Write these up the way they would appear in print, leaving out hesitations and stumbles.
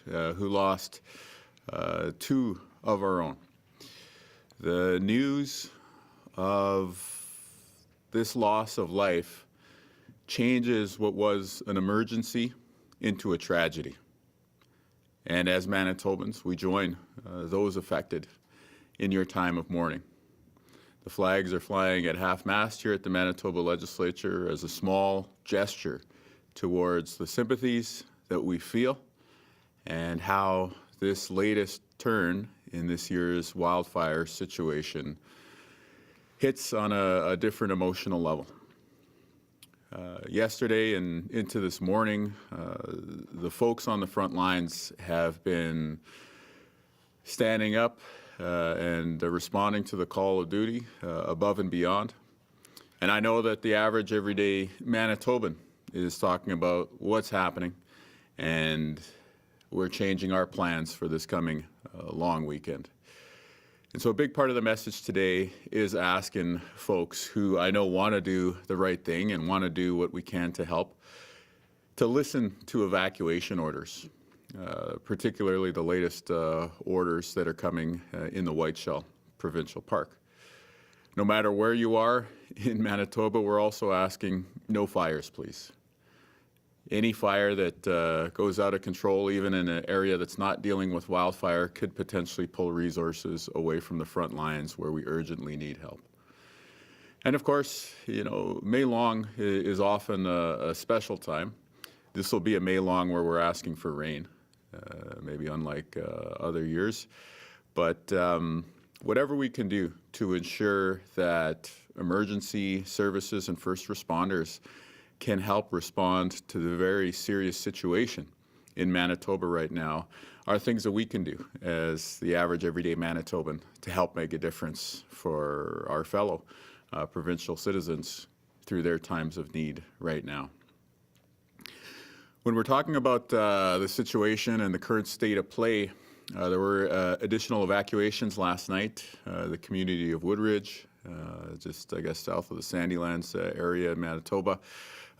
who lost two of our own. The news of this loss of life changes what was an emergency into a tragedy. And as Manitobans, we join those affected in your time of mourning. The flags are flying at half-mast here at the Manitoba Legislature as a small gesture towards the sympathies that we feel and how this latest turn in this year's wildfire situation hits on a different emotional level. Yesterday and into this morning, the folks on the front lines have been standing up and responding to the call of duty above and beyond. And I know that the average everyday Manitoban is talking about what's happening, and we're changing our plans for this coming long weekend. And so a big part of the message today is asking folks who I know want to do the right thing and want to do what we can to help, to listen to evacuation orders, particularly the latest orders that are coming in the Whiteshell Provincial Park. No matter where you are in Manitoba, we're also asking no fires, please. Any fire that goes out of control, even in an area that's not dealing with wildfire, could potentially pull resources away from the front lines where we urgently need help. And of course, you know, May Long is often a special time. This will be a May Long where we're asking for rain, maybe unlike other years. But whatever we can do to ensure that emergency services and first responders can help respond to the very serious situation in Manitoba right now are things that we can do as the average everyday Manitoban to help make a difference for our fellow provincial citizens through their times of need right now. When we're talking about the situation and the current state of play, there were additional evacuations last night. The community of Woodridge, just I guess south of the Sandylands area in Manitoba,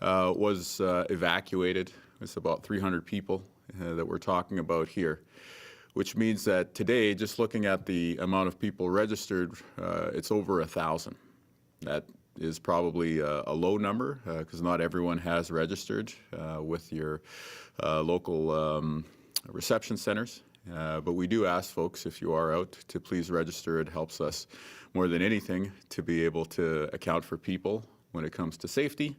was evacuated. It's about 300 people that we're talking about here, which means that today, just looking at the amount of people registered, it's over 1,000. That is probably a low number because not everyone has registered with your local reception centers. But we do ask folks, if you are out, to please register. It helps us more than anything to be able to account for people when it comes to safety.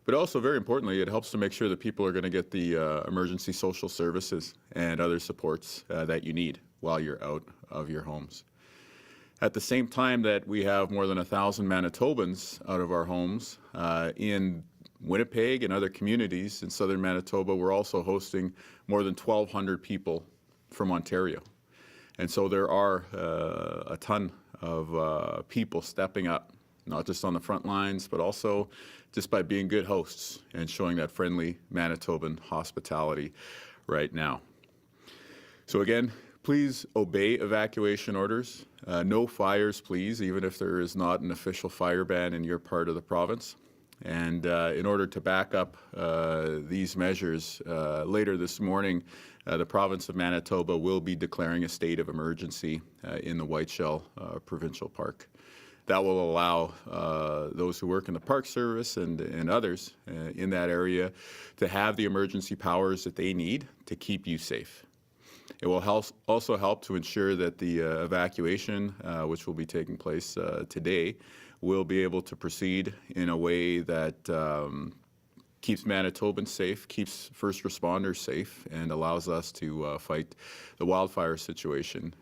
But also, very importantly, it helps to make sure that people are going to get the emergency social services and other supports that you need while you're out of your homes. At the same time that we have more than 1,000 Manitobans out of our homes, in Winnipeg and other communities in southern Manitoba, we're also hosting more than 1,200 people from Ontario. And so there are a ton of people stepping up, not just on the front lines, but also just by being good hosts and showing that friendly Manitoban hospitality right now. So again, please obey evacuation orders. No fires, please, even if there is not an official fire ban in your part of the province. And in order to back up these measures, later this morning, the province of Manitoba will be declaring a state of emergency in the Whiteshell Provincial Park. That will allow those who work in the Park Service and others in that area to have the emergency powers that they need to keep you safe. It will also help to ensure that the evacuation, which will be taking place today, will be able to proceed in a way that keeps Manitobans safe, keeps first responders safe, and allows us to fight the wildfire situation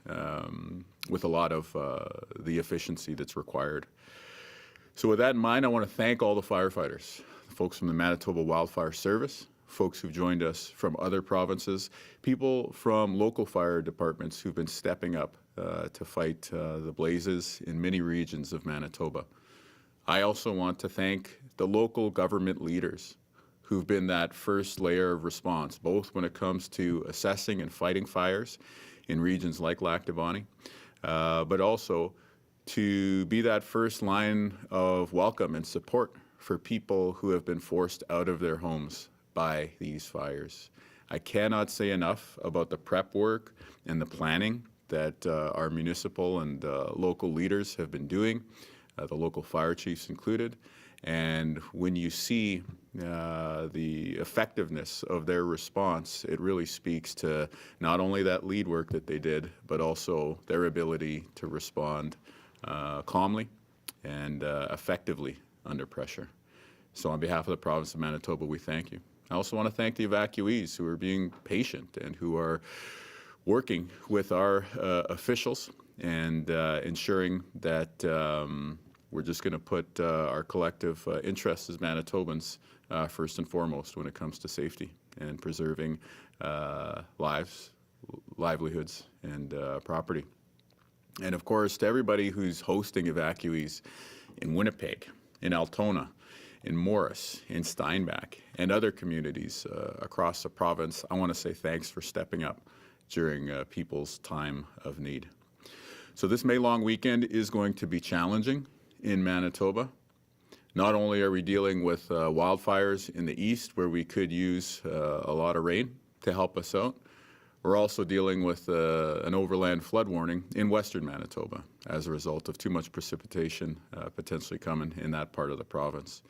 with a lot of the efficiency that's required. So with that in mind, I want to thank all the firefighters, the folks from the Manitoba Wildfire Service, folks who've joined us from other provinces, people from local fire departments who've been stepping up to fight the blazes in many regions of Manitoba. I also want to thank the local government leaders who've been that first layer of response, both when it comes to assessing and fighting fires in regions like Lac du Bonnet, but also to be that first line of welcome and support for people who have been forced out of their homes by these fires. I cannot say enough about the prep work and the planning that our municipal and local leaders have been doing, the local fire chiefs included. And when you see the effectiveness of their response, it really speaks to not only that lead work that they did, but also their ability to respond calmly and effectively under pressure. So on behalf of the province of Manitoba, we thank you. I also want to thank the evacuees who are being patient and who are working with our officials and ensuring that we're just going to put our collective interests as Manitobans first and foremost when it comes to safety and preserving lives, livelihoods, and property. And of course, to everybody who's hosting evacuees in Winnipeg, in Altona, in Morris, in Steinbach, and other communities across the province, I want to say thanks for stepping up during people's time of need. So this May long weekend is going to be challenging in Manitoba. Not only are we dealing with wildfires in the east where we could use a lot of rain to help us out, we're also dealing with an overland flood warning in western Manitoba as a result of too much precipitation potentially coming in that part of the province.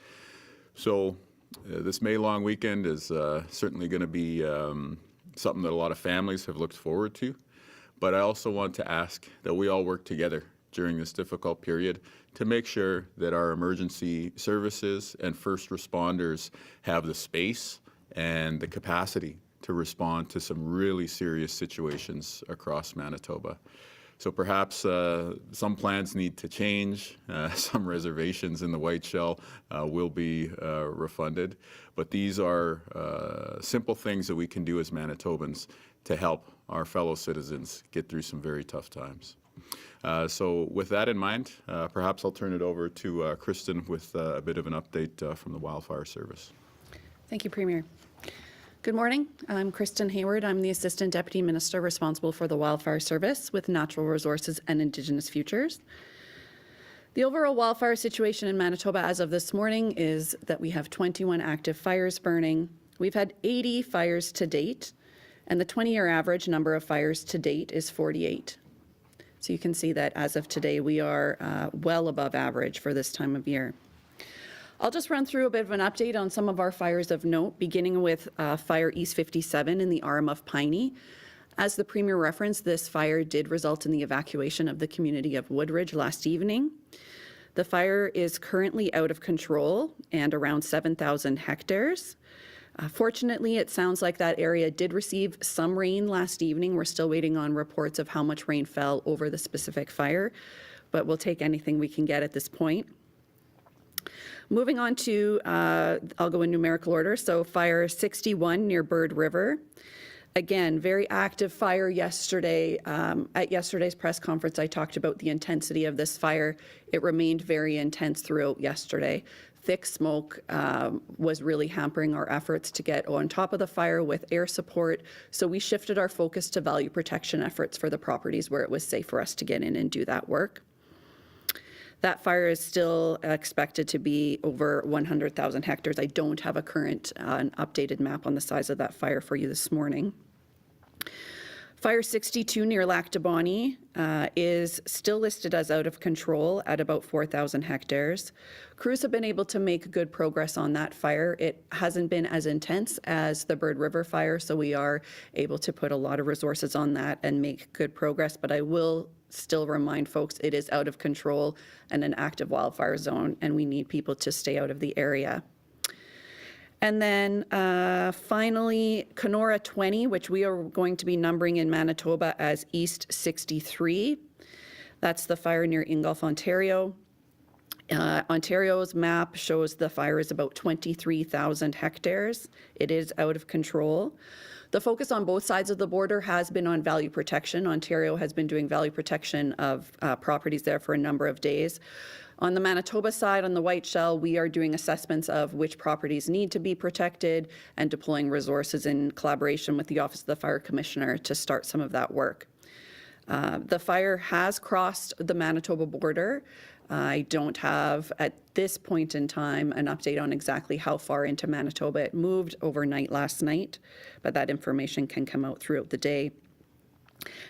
So this May long weekend is certainly going to be something that a lot of families have looked forward to. But I also want to ask that we all work together during this difficult period to make sure that our emergency services and first responders have the space and the capacity to respond to some really serious situations across Manitoba. So perhaps some plans need to change, some reservations in the White Shell will be refunded, but these are simple things that we can do as Manitobans to help our fellow citizens get through some very tough times. So with that in mind, perhaps I'll turn it over to Kristen with a bit of an update from the Wildfire Service. Thank you, Premier. Good morning. I'm Kristen Hayward. I'm the Assistant Deputy Minister responsible for the Wildfire Service with Natural Resources and Indigenous Futures. The overall wildfire situation in Manitoba as of this morning is that we have 21 active fires burning. We've had 80 fires to date, and the 20-year average number of fires to date is 48. So you can see that as of today, we are well above average for this time of year. I'll just run through a bit of an update on some of our fires of note, beginning with Fire East 57 in the Arm of Piney. As the Premier referenced, this fire did result in the evacuation of the community of Woodridge last evening. The fire is currently out of control and around 7,000 hectares. Fortunately, it sounds like that area did receive some rain last evening. We're still waiting on reports of how much rain fell over the specific fire, but we'll take anything we can get at this point. Moving on to, I'll go in numerical order, so Fire 61 near Bird River. Again, very active fire yesterday. At yesterday's press conference, I talked about the intensity of this fire. It remained very intense throughout yesterday. Thick smoke was really hampering our efforts to get on top of the fire with air support, so we shifted our focus to value protection efforts for the properties where it was safe for us to get in and do that work. That fire is still expected to be over 100,000 hectares. I don't have a current updated map on the size of that fire for you this morning. Fire 62 near Lac de Bonnie is still listed as out of control at about 4,000 hectares. Crews have been able to make good progress on that fire. It hasn't been as intense as the Bird River fire, so we are able to put a lot of resources on that and make good progress, but I will still remind folks it is out of control and an active wildfire zone, and we need people to stay out of the area. And then finally, Kenora 20, which we are going to be numbering in Manitoba as East 63. That's the fire near Ingolf, Ontario. Ontario's map shows the fire is about 23,000 hectares. It is out of control. The focus on both sides of the border has been on value protection. Ontario has been doing value protection of properties there for a number of days. On the Manitoba side, on the White Shell, we are doing assessments of which properties need to be protected and deploying resources in collaboration with the Office of the Fire Commissioner to start some of that work. The fire has crossed the Manitoba border. I don't have, at this point in time, an update on exactly how far into Manitoba it moved overnight last night, but that information can come out throughout the day.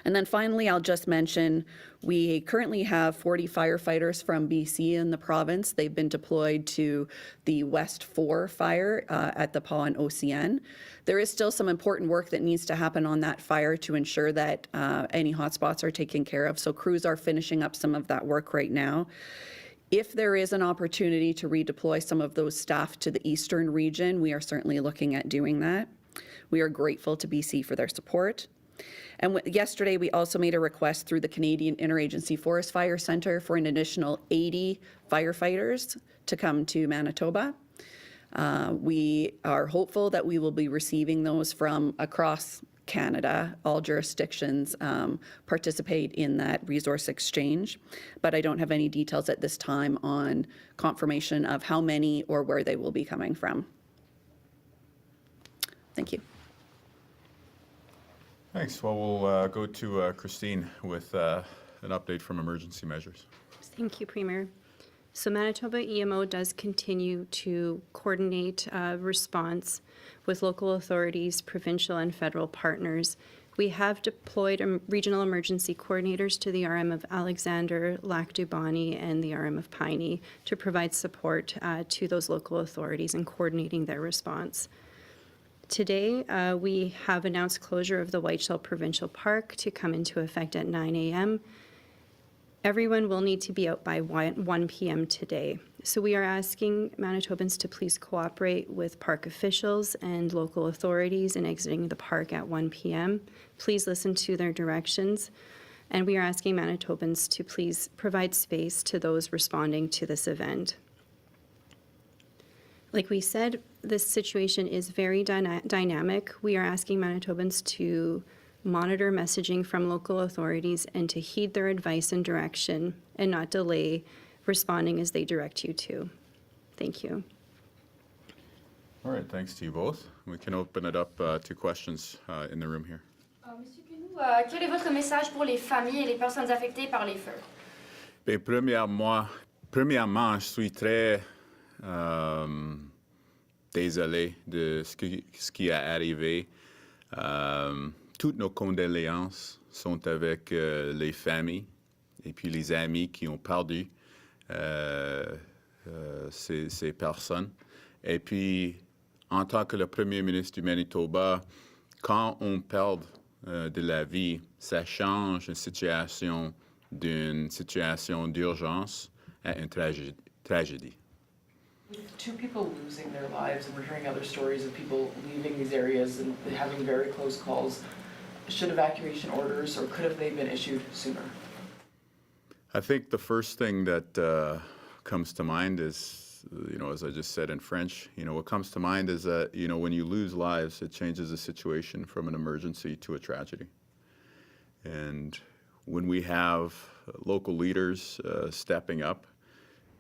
And then finally, I'll just mention, we currently have 40 firefighters from BC in the province. They've been deployed to the West 4 fire at the Paw and OCN. There is still some important work that needs to happen on that fire to ensure that any hotspots are taken care of. So crews are finishing up some of that work right now. If there is an opportunity to redeploy some of those staff to the eastern region, we are certainly looking at doing that. We are grateful to BC for their support. And yesterday, we also made a request through the Canadian Interagency Forest Fire Centre for an additional 80 firefighters to come to Manitoba. We are hopeful that we will be receiving those from across Canada. All jurisdictions participate in that resource exchange, but I don't have any details at this time on confirmation of how many or where they will be coming from. Thank you. Thanks. Well, we'll go to Christine with an update from emergency measures. Thank you, Premier. So Manitoba EMO does continue to coordinate response with local authorities, provincial and federal partners. We have deployed regional emergency coordinators to the RM of Alexander, Lac-du-Bonny, and the RM of Piney to provide support to those local authorities in coordinating their response. Today, we have announced closure of the Whiteshell Provincial Park to come into effect at 9 a.m. Everyone will need to be out by 1 p.m. today. So we are asking Manitobans to please cooperate with park officials and local authorities in exiting the park at 1 p.m. Please listen to their directions. And we are asking Manitobans to please provide space to those responding to this event. Like we said, this situation is very dynamic. We are asking Manitobans to monitor messaging from local authorities and to heed their advice and direction and not delay responding as they direct you to. Thank you. All right, thanks to you both. We can open it up to questions in the room here. Monsieur Kinew, quel est votre message pour les familles et les personnes affectées par les feux? Bien, premièrement, je suis très désolé de ce qui est arrivé. Toutes nos condoléances sont avec les familles et puis les amis qui ont perdu ces personnes. Et puis, en tant que le premier ministre du Manitoba, quand on perd de la vie, ça change une situation d'une situation d'urgence à une tragédie. With 2 people losing their lives, and we're hearing other stories of people leaving these areas and having very close calls, should evacuation orders, or could have they been issued sooner? I think the first thing that comes to mind is, as I just said in French, what comes to mind is that, when you lose lives, it changes the situation from an emergency to a tragedy. And when we have local leaders stepping up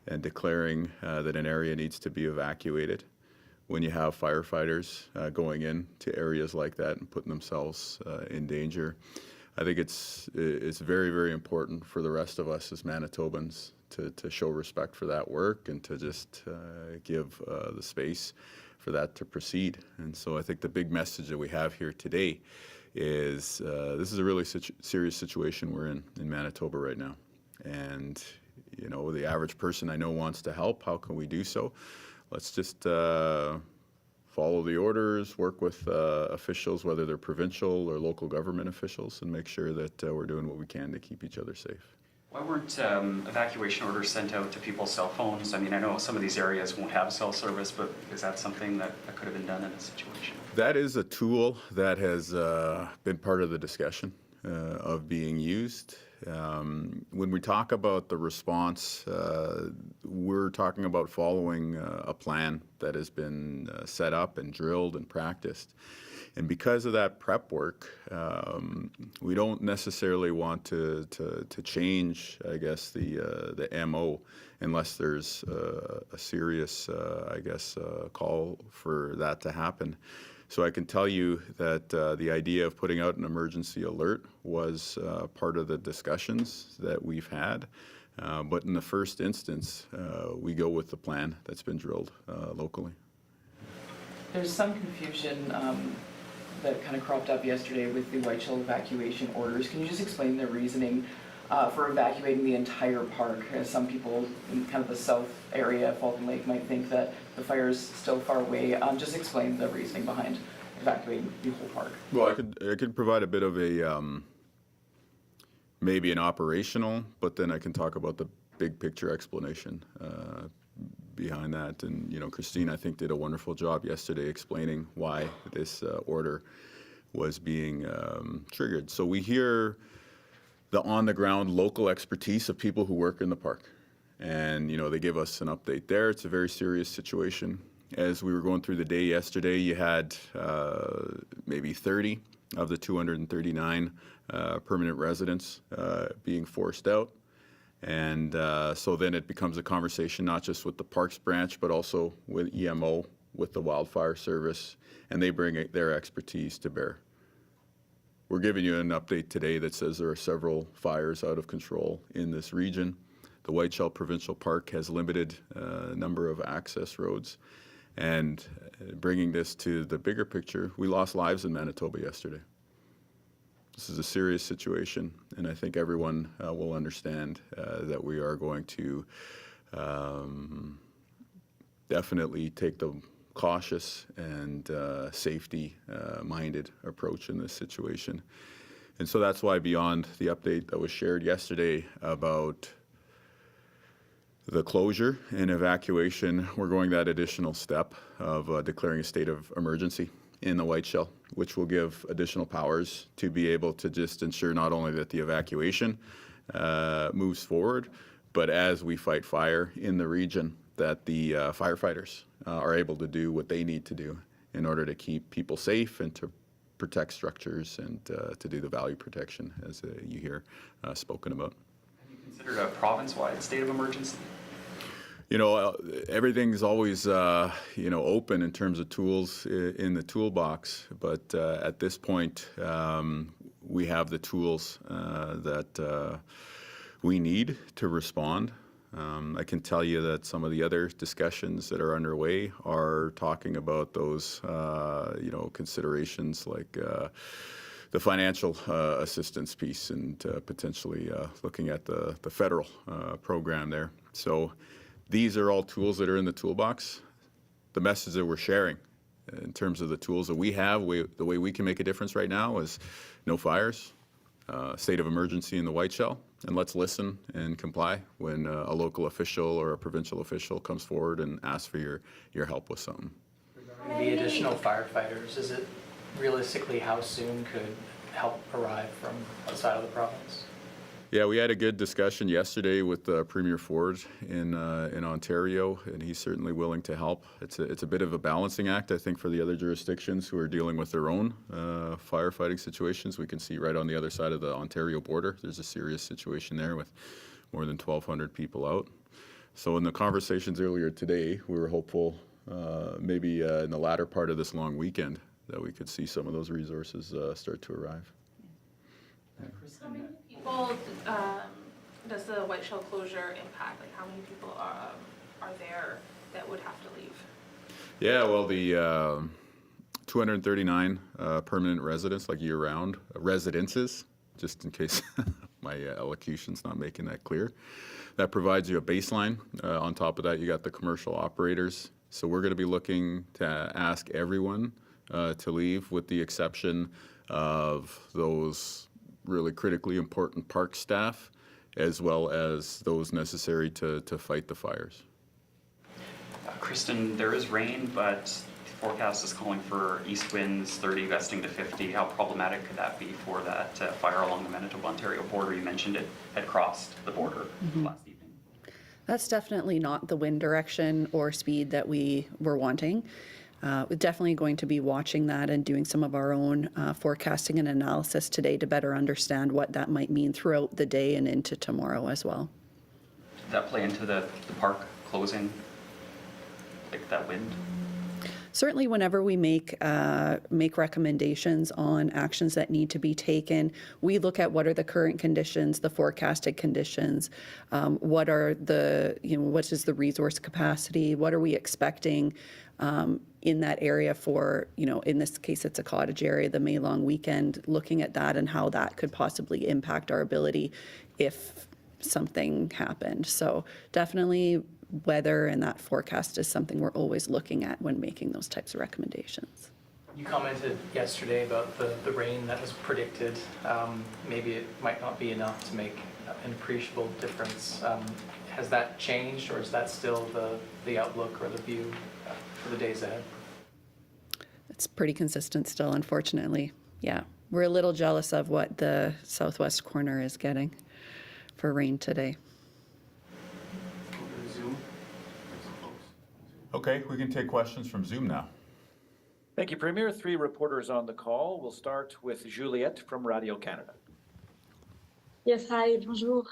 and declaring that an area needs to be evacuated, when you have firefighters going into areas like that and putting themselves in danger, I think it's very, very important for the rest of us as Manitobans to show respect for that work and to just give the space for that to proceed. And so I think the big message that we have here today is this is a really serious situation we're in Manitoba right now. And the average person I know wants to help. How can we do so? Let's just follow the orders, work with officials, whether they're provincial or local government officials, and make sure that we're doing what we can to keep each other safe. Why weren't evacuation orders sent out to people's cell phones? I mean, I know some of these areas won't have cell service, but is that something that could have been done in a situation? That is a tool that has been part of the discussion of being used. When we talk about the response, we're talking about following a plan that has been set up and drilled and practiced. And because of that prep work, we don't necessarily want to change, I guess, the MO unless there's a serious, call for that to happen. So I can tell you that the idea of putting out an emergency alert was part of the discussions that we've had. But in the first instance, we go with the plan that's been drilled locally. There's some confusion that kind of cropped up yesterday with the Whiteshell evacuation orders. Can you just explain the reasoning for evacuating the entire park? As some people in kind of the south area of Falcon Lake might think that the fire is still far away. Just explain the reasoning behind evacuating the whole park. Well, I could provide a bit of a maybe an operational, but then I can talk about the big picture explanation behind that. And Christine, I think, did a wonderful job yesterday explaining why this order was being triggered. So we hear the on-the-ground local expertise of people who work in the park, and they give us an update there. It's a very serious situation. As we were going through the day yesterday, you had maybe 30 of the 239 permanent residents being forced out. And so then it becomes a conversation not just with the Parks branch, but also with EMO, with the Wildfire Service, and they bring their expertise to bear. We're giving you an update today that says there are several fires out of control in this region. The Whiteshell Provincial Park has limited number of access roads. And bringing this to the bigger picture, we lost lives in Manitoba yesterday. This is a serious situation, and I think everyone will understand that we are going to definitely take the cautious and safety-minded approach in this situation. And so that's why, beyond the update that was shared yesterday about the closure and evacuation, we're going that additional step of declaring a state of emergency in the Whiteshell, which will give additional powers to be able to just ensure not only that the evacuation moves forward, but as we fight fire in the region, that the firefighters are able to do what they need to do in order to keep people safe and to protect structures and to do the value protection, as you hear spoken about. Have you considered a province-wide state of emergency? Everything's always, open in terms of tools in the toolbox, but at this point, we have the tools that we need to respond. I can tell you that some of the other discussions that are underway are talking about those, considerations like the financial assistance piece and potentially looking at the federal program there. So these are all tools that are in the toolbox. The message that we're sharing in terms of the tools that we have, the way we can make a difference right now is no fires, state of emergency in the Whiteshell, and let's listen and comply when a local official or a provincial official comes forward and asks for your help with something. Regarding the additional firefighters, is it realistically how soon could help arrive from outside of the province? Yeah, we had a good discussion yesterday with Premier Ford in Ontario, and he's certainly willing to help. It's a bit of a balancing act, I think, for the other jurisdictions who are dealing with their own firefighting situations. We can see right on the other side of the Ontario border, there's a serious situation there with more than 1,200 people out. So in the conversations earlier today, we were hopeful maybe in the latter part of this long weekend that we could see some of those resources start to arrive. How many people does the Whiteshell closure impact? Like, how many people are there that would have to leave? Yeah, well, the 239 permanent residents, like year-round residences, just in case my elocution's not making that clear. That provides you a baseline. On top of that, you got the commercial operators. So we're going to be looking to ask everyone to leave, with the exception of those really critically important park staff, as well as those necessary to fight the fires. Kristen, there is rain, but the forecast is calling for east winds 30 gusting to 50. How problematic could that be for that fire along the Manitoba-Ontario border? You mentioned it had crossed the border last evening. That's definitely not the wind direction or speed that we were wanting. We're definitely going to be watching that and doing some of our own forecasting and analysis today to better understand what that might mean throughout the day and into tomorrow as well. Did that play into the park closing, like that wind? certainly whenever we make recommendations on actions that need to be taken, we look at what are the current conditions, the forecasted conditions, what are the, what is the resource capacity, what are we expecting in that area for, in this case, it's a cottage area, the May long weekend, looking at that and how that could possibly impact our ability if something happened. So definitely weather and that forecast is something we're always looking at when making those types of recommendations. You commented yesterday about the rain that was predicted. Maybe it might not be enough to make an appreciable difference. Has that changed, or is that still the outlook or the view for the days ahead? It's pretty consistent still, unfortunately. Yeah, we're a little jealous of what the southwest corner is getting for rain today. Okay, we can take questions from Zoom now. Thank you, Premier. 3 reporters on the call. We'll start with Juliette from Radio Canada. Yes, hi, bonjour.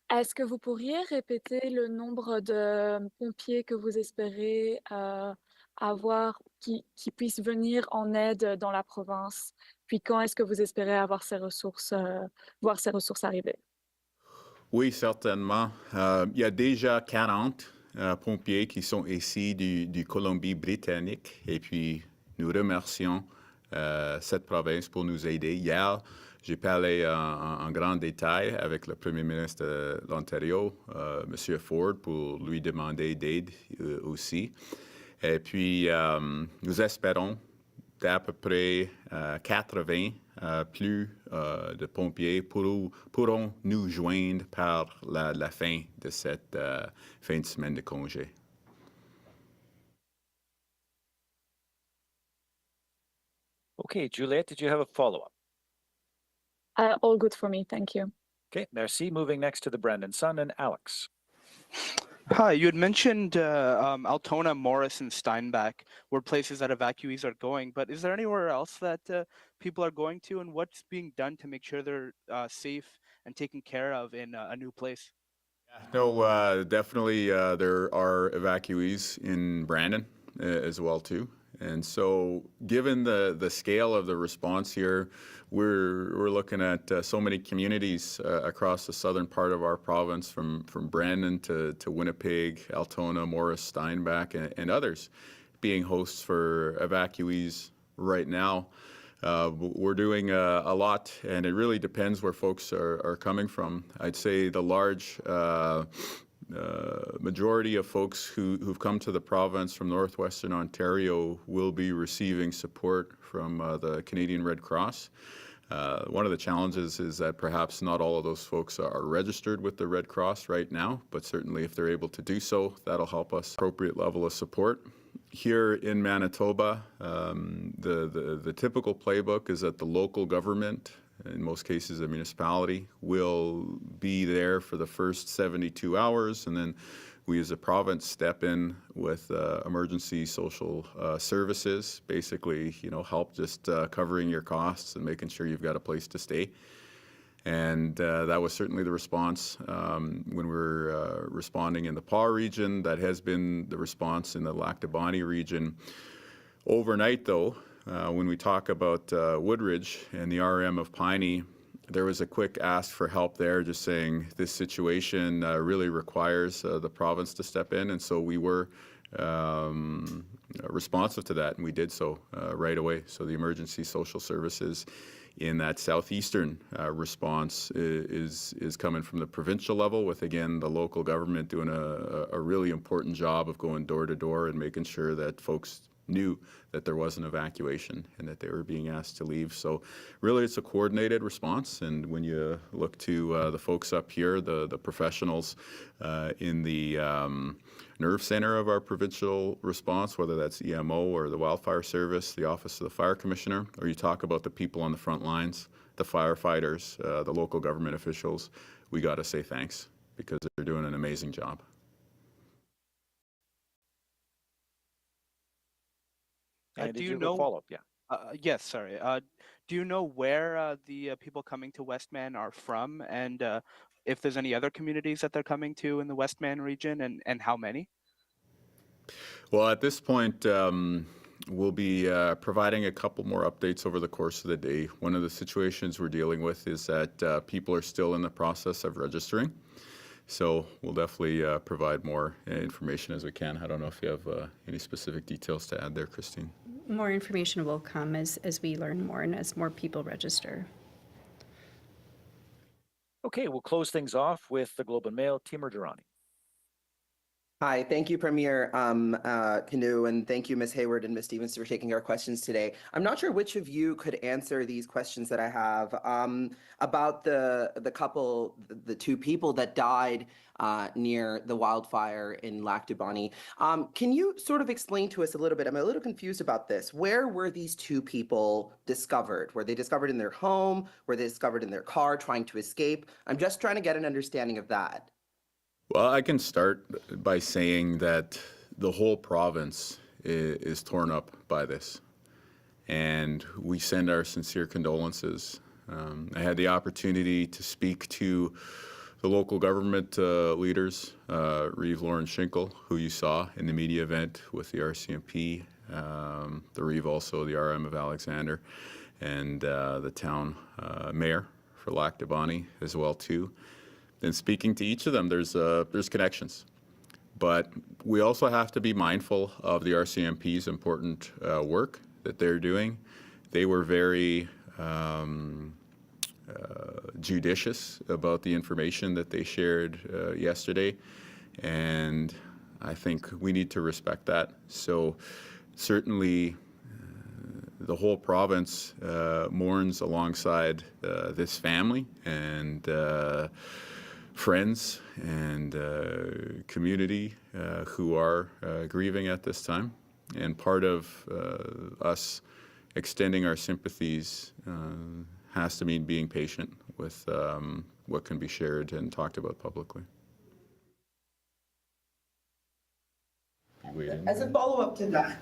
Est-ce que vous pourriez répéter le nombre de pompiers que vous espérez avoir qui puissent venir en aide dans la province? Puis quand est-ce que vous espérez avoir ces ressources, voir ces ressources arriver? Oui, certainement. Il y a déjà 40 pompiers qui sont ici du Colombie-Britannique et puis nous remercions cette province pour nous aider. Hier, j'ai parlé en grand détail avec le premier ministre de l'Ontario, M. Ford, pour lui demander d'aide aussi. Et puis, nous espérons d'à peu près 80 plus de pompiers pourront nous joindre par la fin de cette fin de semaine de congé. Okay, Juliette, did you have a follow-up? All good for me, thank you. Okay, merci. Moving next to the Brandon Sun and Alex. Hi, you had mentioned Altona, Morris, and Steinbach were places that evacuees are going, but is there anywhere else that people are going to, and what's being done to make sure they're safe and taken care of in a new place? No, definitely there are evacuees in Brandon as well too. And so given the scale of the response here, we're looking at so many communities across the southern part of our province, from Brandon to Winnipeg, Altona, Morris, Steinbach, and others being hosts for evacuees right now. We're doing a lot, and it really depends where folks are coming from. I'd say the large majority of folks who've come to the province from northwestern Ontario will be receiving support from the Canadian Red Cross. One of the challenges is that perhaps not all of those folks are registered with the Red Cross right now, but certainly if they're able to do so, that'll help us appropriate level of support. Here in Manitoba, the typical playbook is that the local government, in most cases a municipality, will be there for the first 72 hours, and then we as a province step in with emergency social services, basically, help just covering your costs and making sure you've got a place to stay. And that was certainly the response when we were responding in the PAW region. That has been the response in the Lac-de-Bonnie region. Overnight, though, when we talk about Woodridge and the RM of Piney, there was a quick ask for help there, just saying this situation really requires the province to step in, and so we were responsive to that, and we did so right away. So the emergency social services in that southeastern response is coming from the provincial level, with, again, the local government doing a really important job of going door to door and making sure that folks knew that there was an evacuation and that they were being asked to leave. So really it's a coordinated response, and when you look to the folks up here, the professionals in the nerve center of our provincial response, whether that's EMO or the Wildfire Service, the Office of the Fire Commissioner, or you talk about the people on the front lines, the firefighters, the local government officials, we got to say thanks because they're doing an amazing job. Do you know? Follow-up? Yeah. Yes, sorry. Do you know where the people coming to Westman are from, and if there's any other communities that they're coming to in the Westman region, and how many? Well, at this point, we'll be providing a couple more updates over the course of the day. One of the situations we're dealing with is that people are still in the process of registering. So we'll definitely provide more information as we can. I don't know if you have any specific details to add there, Christine. More information will come as we learn more and as more people register. Okay, we'll close things off with the Globe and Mail, Timur Durrani. Hi, thank you, Premier Kinew, and thank you, Ms. Hayward and Ms. Stevens, for taking our questions today. I'm not sure which of you could answer these questions that I have about the two people that died near the wildfire in Lac du Bonny. Can you sort of explain to us a little bit? I'm a little confused about this. Where were these two people discovered? Were they discovered in their home? Were they discovered in their car trying to escape? I'm just trying to get an understanding of that. Well, I can start by saying that the whole province is torn up by this, and we send our sincere condolences. I had the opportunity to speak to the local government leaders, Reeve Lauren Schinkel, who you saw in the media event with the RCMP, the Reeve also, the RM of Alexander, and the town mayor for Lac du Bonny as well too. And speaking to each of them, there's connections. But we also have to be mindful of the RCMP's important work that they're doing. They were very judicious about the information that they shared yesterday, and I think we need to respect that. So certainly the whole province mourns alongside this family and friends and community who are grieving at this time. And part of us extending our sympathies has to mean being patient with what can be shared and talked about publicly. As a follow-up to that,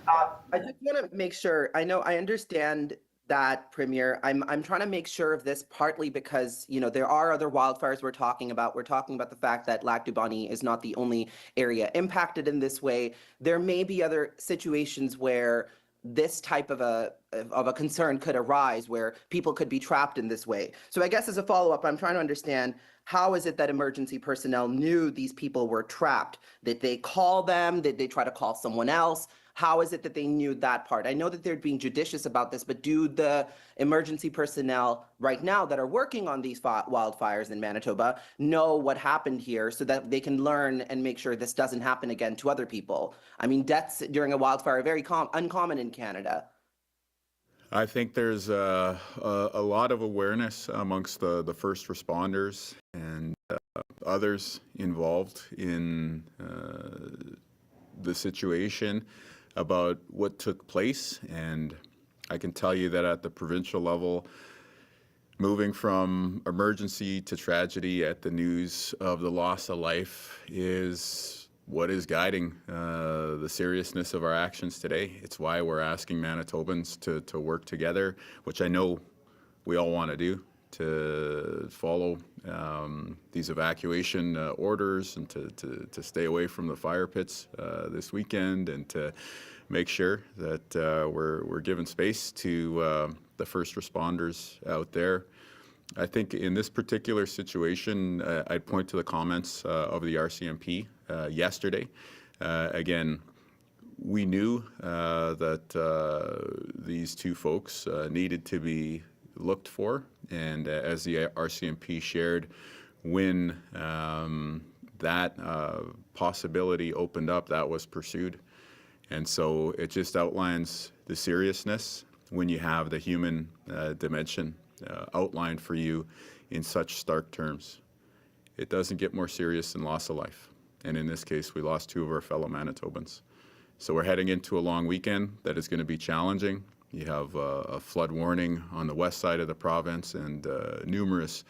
I just want to make sure, I understand that, Premier. I'm trying to make sure of this partly because, there are other wildfires we're talking about. We're talking about the fact that Lac du Bonny is not the only area impacted in this way. There may be other situations where this type of a concern could arise, where people could be trapped in this way. So I guess as a follow-up, I'm trying to understand, how is it that emergency personnel knew these people were trapped? Did they call them? Did they try to call someone else? How is it that they knew that part? I know that they're being judicious about this, but do the emergency personnel right now that are working on these wildfires in Manitoba know what happened here so that they can learn and make sure this doesn't happen again to other people? I mean, deaths during a wildfire are very uncommon in Canada. I think there's a lot of awareness amongst the first responders and others involved in the situation about what took place. And I can tell you that at the provincial level, moving from emergency to tragedy at the news of the loss of life is what is guiding the seriousness of our actions today. It's why we're asking Manitobans to work together, which I know we all want to do, to follow these evacuation orders and to stay away from the fire pits this weekend, and to make sure that we're giving space to the first responders out there. I think in this particular situation, I'd point to the comments of the RCMP yesterday. Again, we knew that these two folks needed to be looked for, and as the RCMP shared, when that possibility opened up, that was pursued. And so it just outlines the seriousness when you have the human dimension outlined for you in such stark terms. It doesn't get more serious than loss of life. And in this case, we lost two of our fellow Manitobans. So we're heading into a long weekend that is going to be challenging. You have a flood warning on the west side of the province and numerous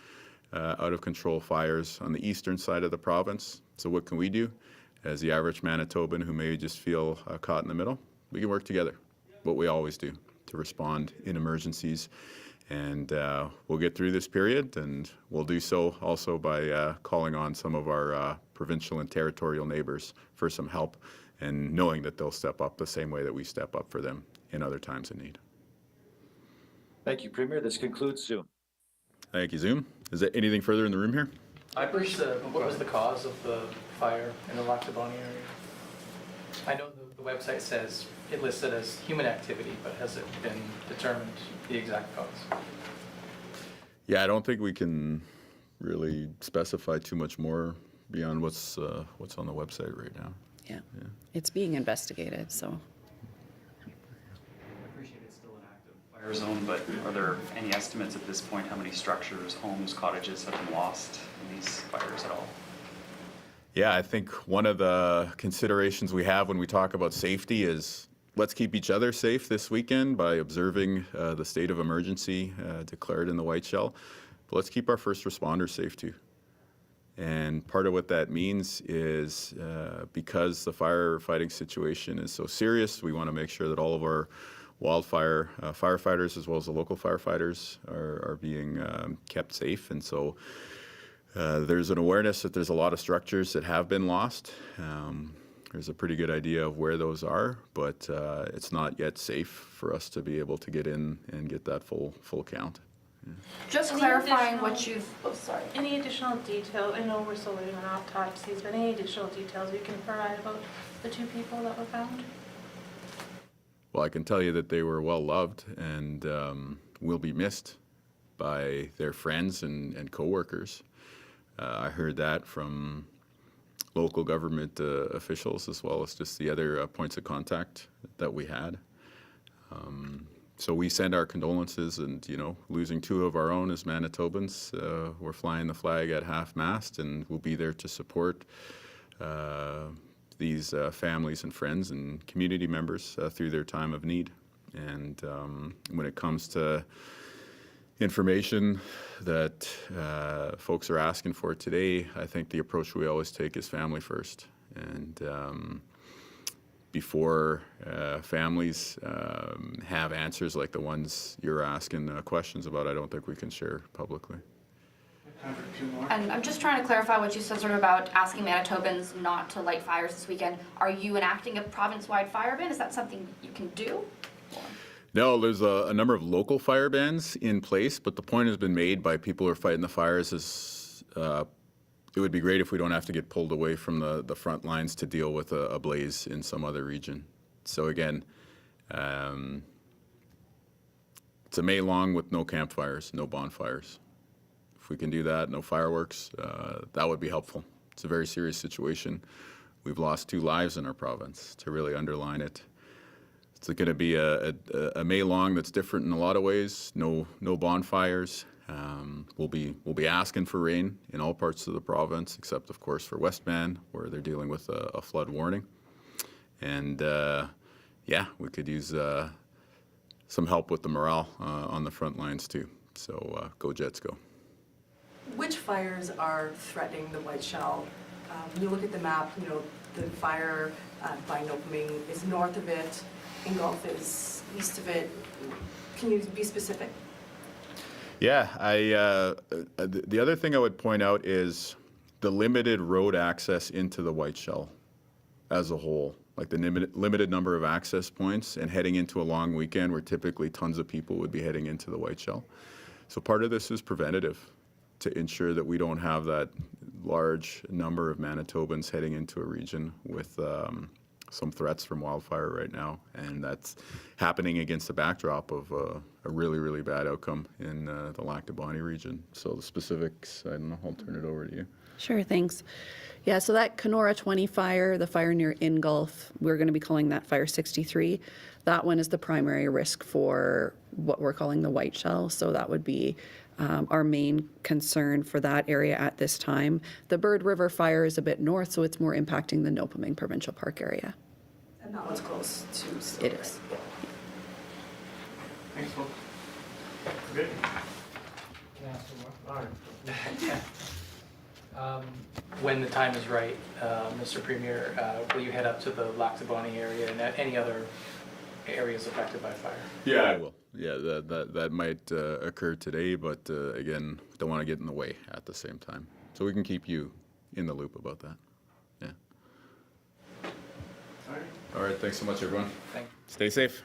out-of-control fires on the eastern side of the province. So what can we do as the average Manitoban who may just feel caught in the middle? We can work together, what we always do, to respond in emergencies. And we'll get through this period, and we'll do so also by calling on some of our provincial and territorial neighbours for some help, and knowing that they'll step up the same way that we step up for them in other times of need. Thank you, Premier. This concludes Zoom. Thank you, Zoom. Is there anything further in the room here? What was the cause of the fire in the Lac du Bonnet area? I know the website says it listed as human activity, but has it been determined the exact cause? Yeah, I don't think we can really specify too much more beyond what's on the website right now. Yeah. It's being investigated, so. I appreciate it's still an active fire zone, but are there any estimates at this point how many structures, homes, cottages have been lost in these fires at all? Yeah, I think one of the considerations we have when we talk about safety is let's keep each other safe this weekend by observing the state of emergency declared in the Whiteshell. But let's keep our first responders safe too. And part of what that means is because the firefighting situation is so serious, we want to make sure that all of our wildfire firefighters as well as the local firefighters are being kept safe. And so there's an awareness that there's a lot of structures that have been lost. There's a pretty good idea of where those are, but it's not yet safe for us to be able to get in and get that full count. Yeah. Just Any clarifying additional- what you've, oh, sorry. Any additional detail, I know we're still waiting on autopsies, but any additional details you can provide about the 2 people that were found? Well, I can tell you that they were well loved and will be missed by their friends and coworkers. I heard that from local government officials as well as just the other points of contact that we had. So we send our condolences, and losing 2 of our own as Manitobans, we're flying the flag at half-mast, and we'll be there to support these families and friends and community members through their time of need. And when it comes to information that folks are asking for today, I think the approach we always take is family first. And before families have answers like the ones you're asking questions about, I don't think we can share publicly. And I'm just trying to clarify what you said sort of about asking Manitobans not to light fires this weekend. Are you enacting a province-wide fire ban? Is that something you can do? No, there's a number of local fire bans in place, but the point has been made by people who are fighting the fires is it would be great if we don't have to get pulled away from the front lines to deal with a blaze in some other region. So again, it's a May long with no campfires, no bonfires. If we can do that, no fireworks, that would be helpful. It's a very serious situation. We've lost 2 lives in our province. To really underline it, it's going to be a May long that's different in a lot of ways. No bonfires. We'll be asking for rain in all parts of the province, except of course for Westman, where they're dealing with a flood warning. And yeah, we could use some help with the morale on the front lines too. So go Jets, go. Which fires are threatening the Whiteshell? When you look at the map, the fire by Nopaming is north of it, Ingolf is east of it. Can you be specific? Yeah, the other thing I would point out is the limited road access into the Whiteshell as a whole, like the limited number of access points, and heading into a long weekend where typically tons of people would be heading into the Whiteshell. So part of this is preventative to ensure that we don't have that large number of Manitobans heading into a region with some threats from wildfire right now, and that's happening against the backdrop of a really, really bad outcome in the Lac du Bonnet region. So the specifics, I don't know, I'll turn it over to you. Sure, thanks. Yeah, so that Kenora 20 fire, the fire near Ingolf, we're going to be calling that Fire 63. That one is the primary risk for what we're calling the Whiteshell, so that would be our main concern for that area at this time. The Bird River fire is a bit north, so it's more impacting the Nopaming Provincial Park area. And that one's close to still, It is. Thanks, folks. Good. Can I ask one more? All right. When the time is right, Mr. Premier, will you head up to the Lac du Bonnet area and any other areas affected by fire? Yeah, I will. Yeah, that might occur today, but again, don't want to get in the way at the same time. So we can keep you in the loop about that. Yeah. All right. All right, thanks so much, everyone. Thank you. Stay safe.